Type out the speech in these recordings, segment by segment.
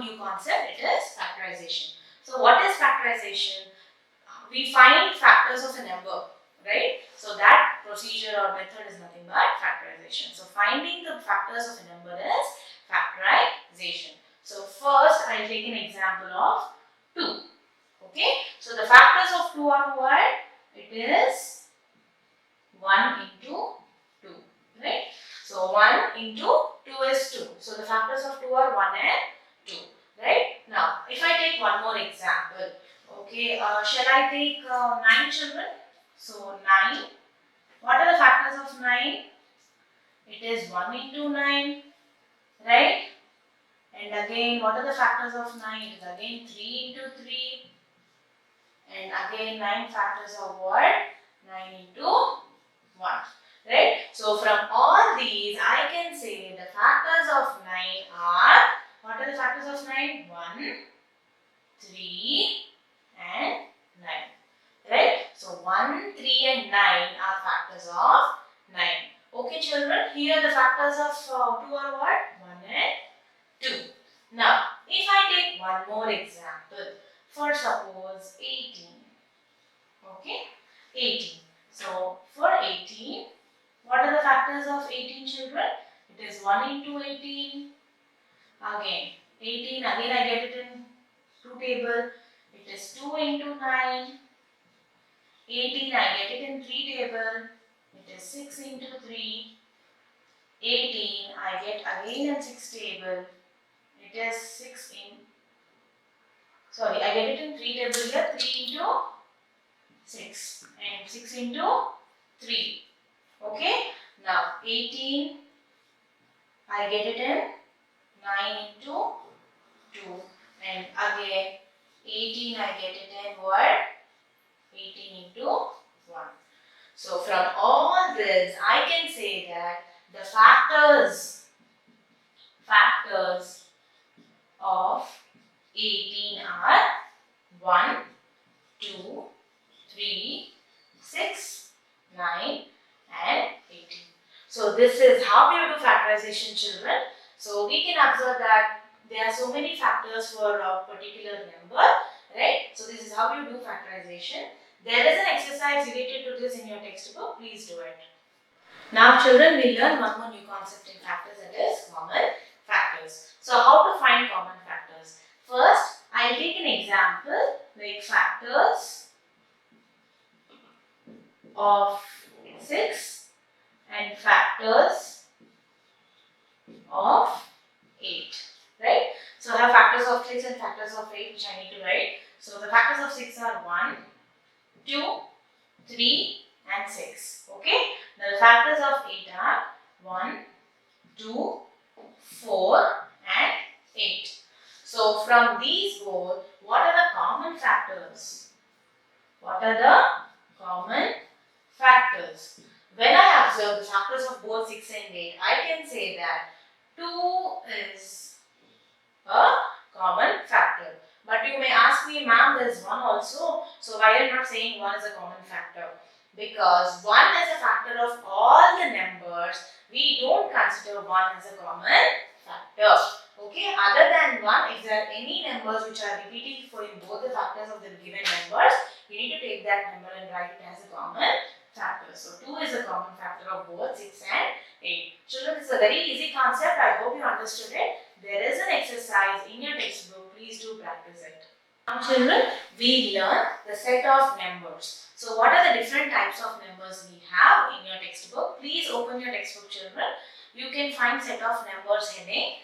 new concept, it is factorization. So what is factorization? We find factors of a number, right? So that procedure or method is nothing but factorization. So finding the factors of a number is factorization. So first I'll take an example of 2. Okay, so the factors of 2 are what? It is 1 into 2, right? So 1 into 2 is 2. So the factors of 2 are 1 and 2, right? Now, if I take one more example, okay, shall I take 9 children? So 9, what are the factors of 9? It is 1 into 9, right? And again, what are the factors of 9? It is again 3 into 3. And again 9 factors of what? 9 into 1. Right? So from all these, I can say the factors of 9 are, what are the factors of 9? 1, 3 and 9. Right? So 1, 3 and 9 are factors of 9. Okay children, here the factors of 2 are what? 1 and 2. Now, if I take one more example, for suppose 18. Okay, 18. So for 18, what are the factors of 18 children? It is 1 into 18. Again, 18, again I get it in 2 table. It is 2 into 9. 18, I get it in 3 table. It is 6 into 3. 18, I get again in 6 table. It is 6 in, sorry, I get it in 3 table here. 3 into 6 and 6 into 3. Okay. Now 18, I get it in 9 into 2, and again 18, I get it in what? 18 into 1. So from all this, I can say that the factors of 18 are 1, 2, 3, 6, 9 and 18. So this is how we do factorization children. So we can observe that there are so many factors for a particular number, right? So this is how you do factorization. There is an exercise related to this in your textbook. Please do it. Now children, we learn one more new concept in factors, that is common factors. So how to find common factors? First, I will take an example like factors of 6 and factors of 8, right? So I have factors of 6 and factors of 8 which I need to write. So the factors of 6 are 1, 2, 3 and 6. Okay. Now the factors of 8 are 1, 2, 4 and 8. So from these both, what are the common factors? What are the common factors? When I observe the factors of both 6 and 8, I can say that 2 is a common factor. But you may ask me, ma'am, there is 1 also. So why are you not saying 1 is a common factor? Because 1 is a factor of all the numbers. We don't consider 1 as a common factor. Okay, other than 1, if there are any numbers which are repeating for in both the factors of the given numbers, you need to take that number and write it as a common factor. So 2 is a common factor of both 6 and 8. Children, this is a very easy concept. I hope you understood it. There is an exercise in your textbook. Please do practice it. Now children, we learn the set of numbers. So what are the different types of numbers we have in your textbook? Please open your textbook children. You can find set of numbers heading.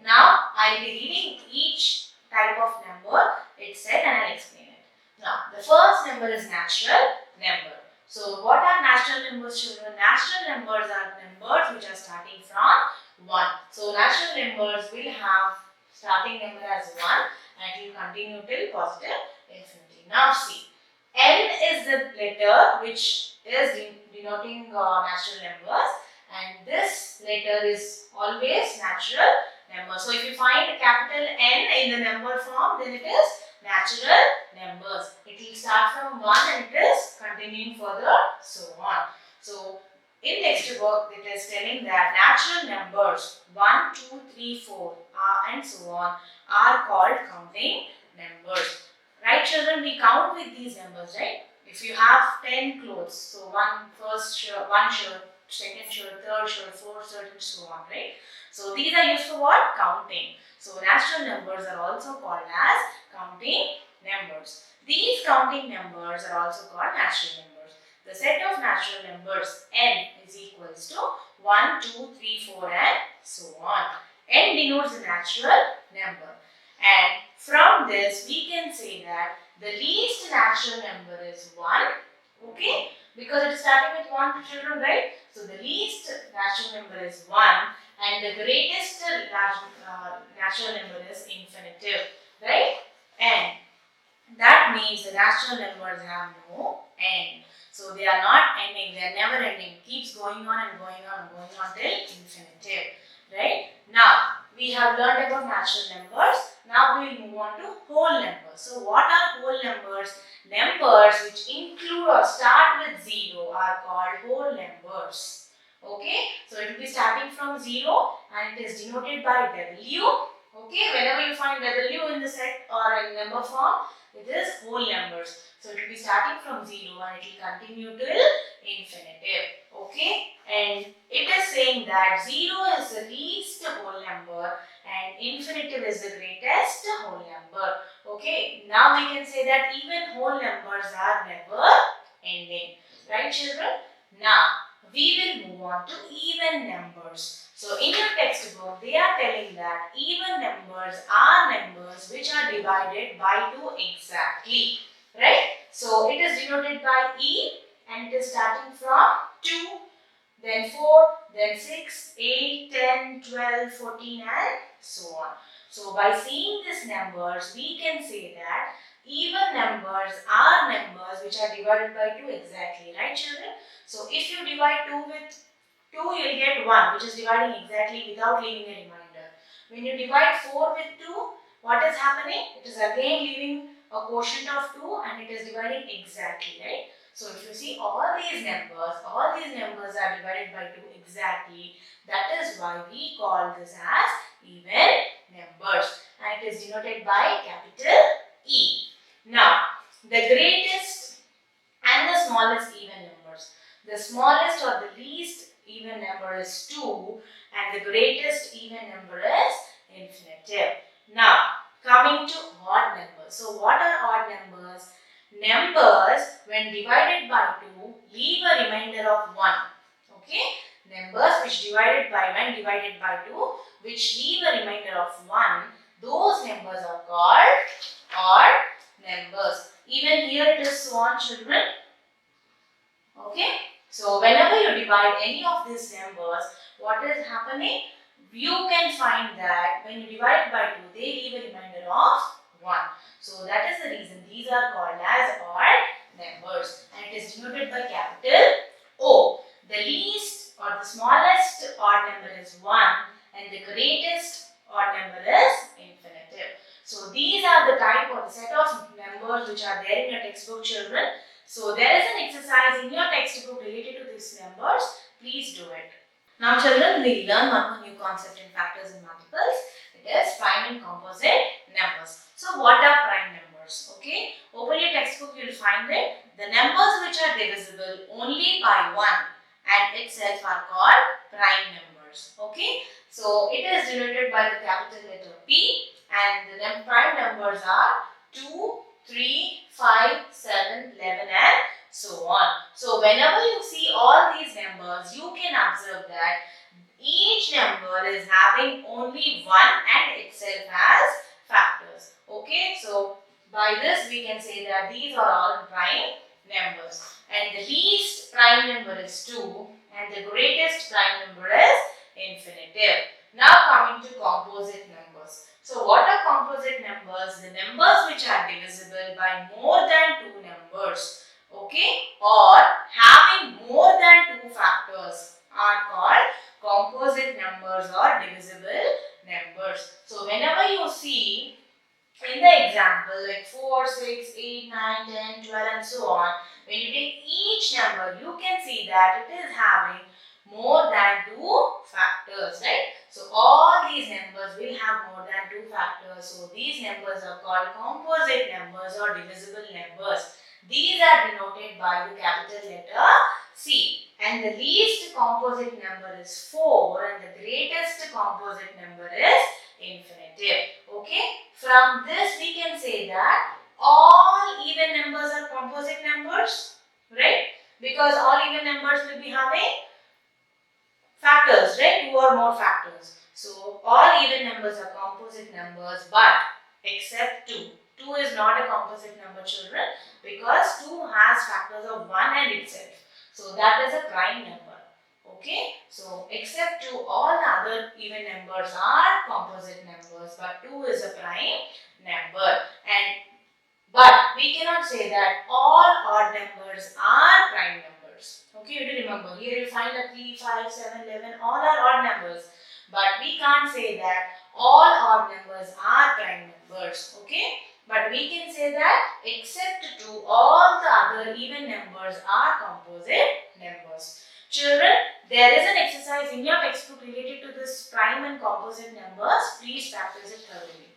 Now I will be reading each type of number, its set, and I will explain it. Now the first number is natural number. So what are natural numbers children? Natural numbers are numbers which are starting from 1. So natural numbers will have starting number as 1 and it will continue till positive infinity. Now see, N is the letter which is denoting natural numbers, and this letter is always natural number. So if you find a capital N in the number form, then it is natural numbers. It will start from 1 and it is continuing further, so on. So in textbook it is telling that natural numbers 1, 2, 3, 4 and so on are called counting numbers. Right children, we count with these numbers, right? If you have 10 clothes, so one shirt, second shirt, third shirt, fourth shirt and so on, right? So these are used for what? Counting. So natural numbers are also called as counting numbers. These counting numbers are also called natural numbers. The set of natural numbers n is equals to 1, 2, 3, 4 and so on. N denotes the natural number. And from this we can say that the least natural number is 1, okay, because it is starting with 1 children, right? So the least natural number is 1 and the greatest natural number is infinitive, right? And that means the natural numbers have no end. So they are not ending, they are never ending. It keeps going on and going on and going on till infinitive, right? Now we have learned about natural numbers. Now we will move on to whole numbers. So what are whole numbers? Numbers which include or start with 0 are called whole numbers. Okay, so it will be starting from 0 and it is denoted by W. Okay, whenever you find W in the set or in number form, it is whole numbers. So it will be starting from 0 and it will continue till infinitive. Okay, and it is saying that 0 is the least whole number and infinitive is the greatest whole number. Okay, now we can say that even whole numbers are never ending. Right children? Now we will move on to even numbers. So in your textbook they are telling that even numbers are numbers which are divided by 2 exactly. Right? So it is denoted by E and it is starting from 2, then 4, then 6, 8, 10, 12, 14 and so on. So by seeing these numbers we can say that even numbers are numbers which are divided by 2 exactly. Right children? So if you divide 2 with 2, you will get 1 which is dividing exactly without leaving a remainder. When you divide 4 with 2, what is happening? It is again leaving a quotient of 2 and it is dividing exactly, right? So if you see all these numbers are divided by 2 exactly. That is why we call this as even numbers and it is denoted by capital E. Now, the greatest and the smallest even numbers. The smallest or the least even number is 2 and the greatest even number is infinitive. Now, coming to odd numbers. So, what are odd numbers? Numbers when divided by 2 leave a remainder of 1. Okay? Numbers which when divided by 2 which leave a remainder of 1, those numbers are called odd numbers. Even here it is so on children. Okay, so whenever you divide any of these numbers, what is happening? You can find that when you divide by 2, they leave a remainder of 1. So that is the reason these are called as odd numbers and it is denoted by capital O. The least or the smallest odd number is 1 and the greatest odd number is infinitive. So these are the type or the set of numbers which are there in your textbook children. So there is an exercise in your textbook related to these numbers. Please do it. Now children, we learn one more new concept in factors and multiples. It is prime and composite numbers. So what are prime numbers? Okay, open your textbook, you will find that the numbers which are divisible only by 1 and itself are called prime numbers. Okay, so it is denoted by the capital letter P and the prime numbers are 2, 3, 5, 7, 11 and so on. So whenever you see all these numbers, you can observe that each number is having only 1 and itself has factors. Okay, so by this we can say that these are all prime numbers and the least prime number is 2 and the greatest prime number is infinitive. Now coming to composite numbers. So what are composite numbers? The numbers which are divisible by more than 2 numbers, okay, or having more than 2 factors are called composite numbers or divisible numbers. So whenever you see in the example like 4, 6, 8, 9, 10, 12 and so on, when you take each number, you can see that it is having more than 2 factors, right? So all these numbers will have more than 2 factors. So these numbers are called composite numbers or divisible numbers. These are denoted by the capital letter C. And the least composite number is 4 and the greatest composite number is infinitive. Okay. From this we can say that all even numbers are composite numbers, right? Because all even numbers will be having factors, right? 2 or more factors. So all even numbers are composite numbers, but except 2. 2 is not a composite number, children, because 2 has factors of 1 and itself. So that is a prime number. Okay, so except 2, all the other even numbers are composite numbers, but 2 is a prime number. But we cannot say that all odd numbers are prime numbers. Okay, you have to remember. Here you find that 3, 5, 7, 11, all are odd numbers. But we can't say that all odd numbers are prime numbers. Okay, but we can say that except 2, all the other even numbers are composite numbers. Children, there is an exercise in your textbook related to this prime and composite numbers. Please practice it thoroughly.